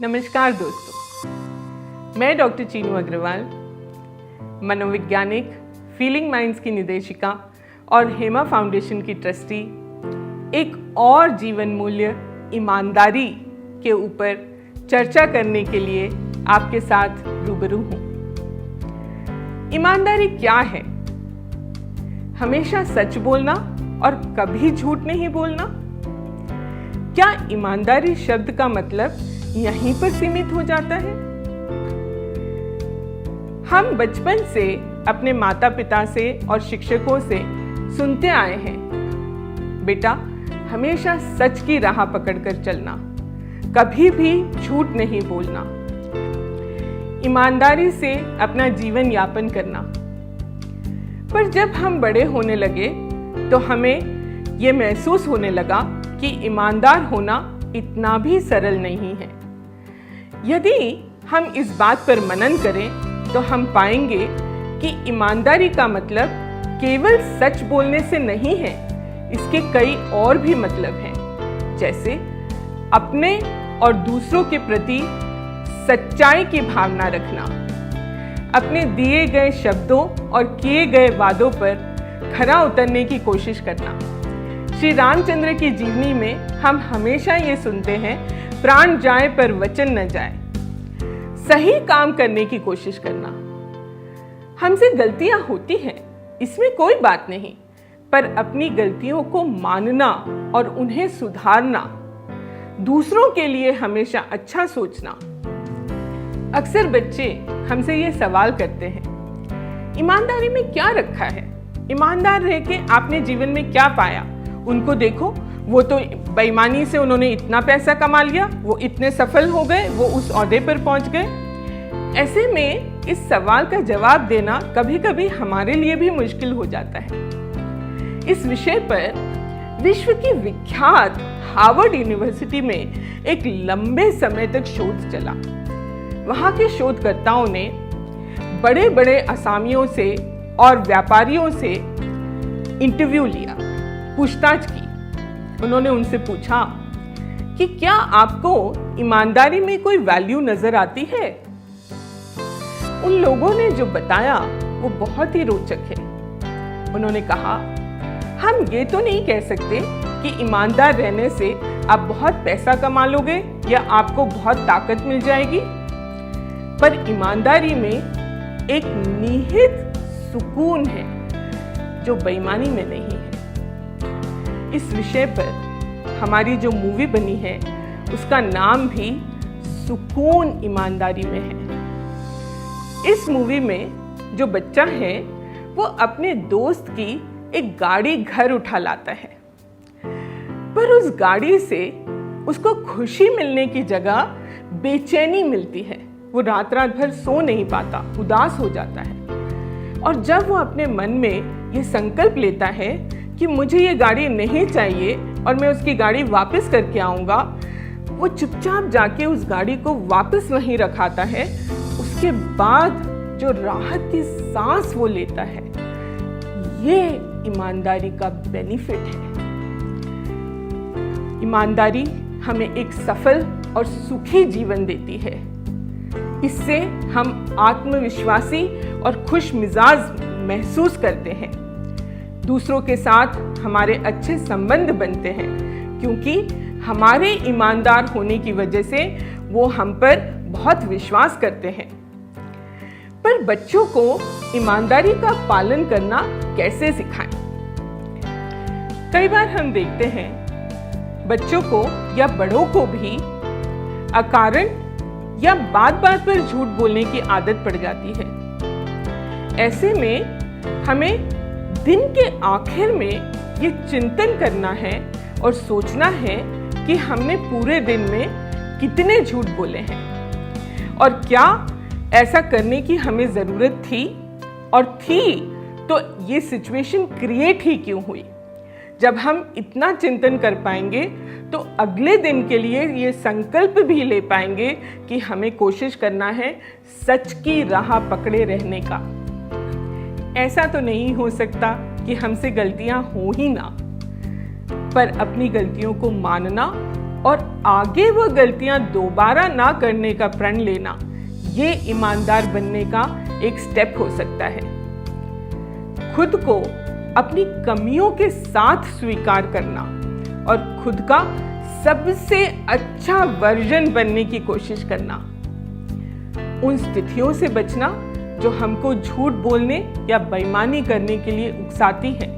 नमस्कार दोस्तों, मैं डॉक्टर चीनू अग्रवाल, मनोवैज्ञानिक, फीलिंग माइंड्स की निदेशिका और हेमा फाउंडेशन की ट्रस्टी, एक और जीवन मूल्य ईमानदारी के ऊपर चर्चा करने के लिए आपके साथ रूबरू हूँ। ईमानदारी क्या है? हमेशा सच बोलना और कभी झूठ नहीं बोलना? क्या ईमानदारी शब्द का मतलब यहीं पर सीमित हो जाता है? हम बचपन से अपने माता पिता से और शिक्षकों से सुनते आए हैं, बेटा हमेशा सच की राह पकड़कर चलना, कभी भी झूठ नहीं बोलना, ईमानदारी से अपना जीवन यापन करना। पर जब हम बड़े होने लगे तो हमें ये महसूस होने लगा कि ईमानदार होना इतना भी सरल नहीं है। यदि हम इस बात पर मनन करें तो हम पाएंगे कि ईमानदारी का मतलब केवल सच बोलने से नहीं है, इसके कई और भी मतलब हैं, जैसे अपने और दूसरों के प्रति सच्चाई की भावना रखना, अपने दिए गए शब्दों और किए गए वादों पर खरा उतरने की कोशिश करना। श्री रामचंद्र की जीवनी में हम हमेशा ये सुनते हैं, प्राण जाए पर वचन न जाए। सही काम करने की कोशिश करना। हमसे गलतियां होती हैं, इसमें कोई बात नहीं, पर अपनी गलतियों को मानना और उन्हें सुधारना, दूसरों के लिए हमेशा अच्छा सोचना। अक्सर बच्चे हमसे ये सवाल करते हैं, ईमानदारी में क्या रखा है? ईमानदार रह के आपने जीवन में क्या पाया? उनको देखो, वो तो बेईमानी से उन्होंने इतना पैसा कमा लिया, वो इतने सफल हो गए, वो उस ओहदे पर पहुंच गए। ऐसे में इस सवाल का जवाब देना कभी कभी हमारे लिए भी मुश्किल हो जाता है। इस विषय पर विश्व की विख्यात हार्वर्ड यूनिवर्सिटी में एक लंबे समय तक शोध चला। वहां के शोधकर्ताओं ने बड़े बड़े असामियों से और व्यापारियों से इंटरव्यू लिया, पूछताछ की। उन्होंने उनसे पूछा कि क्या आपको ईमानदारी में कोई वैल्यू नजर आती है? उन लोगों ने जो बताया वो बहुत ही रोचक है। उन्होंने कहा, हम ये तो नहीं कह सकते कि ईमानदार रहने से आप बहुत पैसा कमा लोगे या आपको बहुत ताकत मिल जाएगी, पर ईमानदारी में एक निहित सुकून है जो बेईमानी में नहीं है। इस विषय पर हमारी जो मूवी बनी है उसका नाम भी सुकून ईमानदारी में है। इस मूवी में जो बच्चा है वो अपने दोस्त की एक गाड़ी घर उठा लाता है, पर उस गाड़ी से उसको खुशी मिलने की जगह बेचैनी मिलती है। वो रात रात भर सो नहीं पाता, उदास हो जाता है। और जब वो अपने मन में ये संकल्प लेता है कि मुझे ये गाड़ी नहीं चाहिए और मैं उसकी गाड़ी वापस करके आऊंगा, वो चुपचाप जाके उस गाड़ी को वापस वहीं रखाता है। उसके बाद जो राहत की सांस वो लेता है, ये ईमानदारी का बेनिफिट है। ईमानदारी हमें एक सफल और सुखी जीवन देती है। इससे हम आत्मविश्वासी और खुश मिजाज महसूस करते हैं। दूसरों के साथ हमारे अच्छे संबंध बनते हैं, क्योंकि हमारे ईमानदार होने की वजह से वो हम पर बहुत विश्वास करते हैं। पर बच्चों को ईमानदारी का पालन करना कैसे सिखाएं? कई बार हम देखते हैं बच्चों को या बड़ों को भी अकारण या बात बात पर झूठ बोलने की आदत पड़ जाती है। ऐसे में हमें दिन के आखिर में ये चिंतन करना है और सोचना है कि हमने पूरे दिन में कितने झूठ बोले हैं और क्या ऐसा करने की हमें जरूरत थी, और थी तो ये सिचुएशन क्रिएट ही क्यों हुई। जब हम इतना चिंतन कर पाएंगे तो अगले दिन के लिए ये संकल्प भी ले पाएंगे कि हमें कोशिश करना है सच की राह पकड़े रहने का। ऐसा तो नहीं हो सकता कि हमसे गलतियां हो ही ना, पर अपनी गलतियों को मानना और आगे वो गलतियां दोबारा ना करने का प्रण लेना, ये ईमानदार बनने का एक स्टेप हो सकता है। खुद को अपनी कमियों के साथ स्वीकार करना और खुद का सबसे अच्छा वर्जन बनने की कोशिश करना। उन स्थितियों से बचना जो हमको झूठ बोलने या बेईमानी करने के लिए उकसाती है।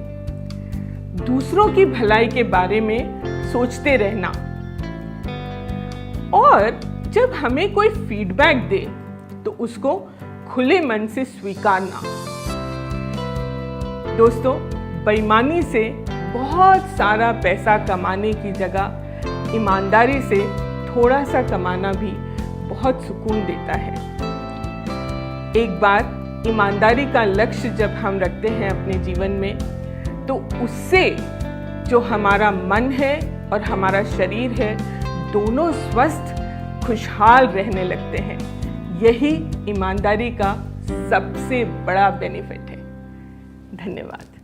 दूसरों की भलाई के बारे में सोचते रहना, और जब हमें कोई फीडबैक दे तो उसको खुले मन से स्वीकारना। दोस्तों, बेईमानी से बहुत सारा पैसा कमाने की जगह ईमानदारी से थोड़ा सा कमाना भी बहुत सुकून देता है। एक बार ईमानदारी का लक्ष्य जब हम रखते हैं अपने जीवन में, तो उससे जो हमारा मन है और हमारा शरीर है, दोनों स्वस्थ खुशहाल रहने लगते हैं। यही ईमानदारी का सबसे बड़ा बेनिफिट है। धन्यवाद।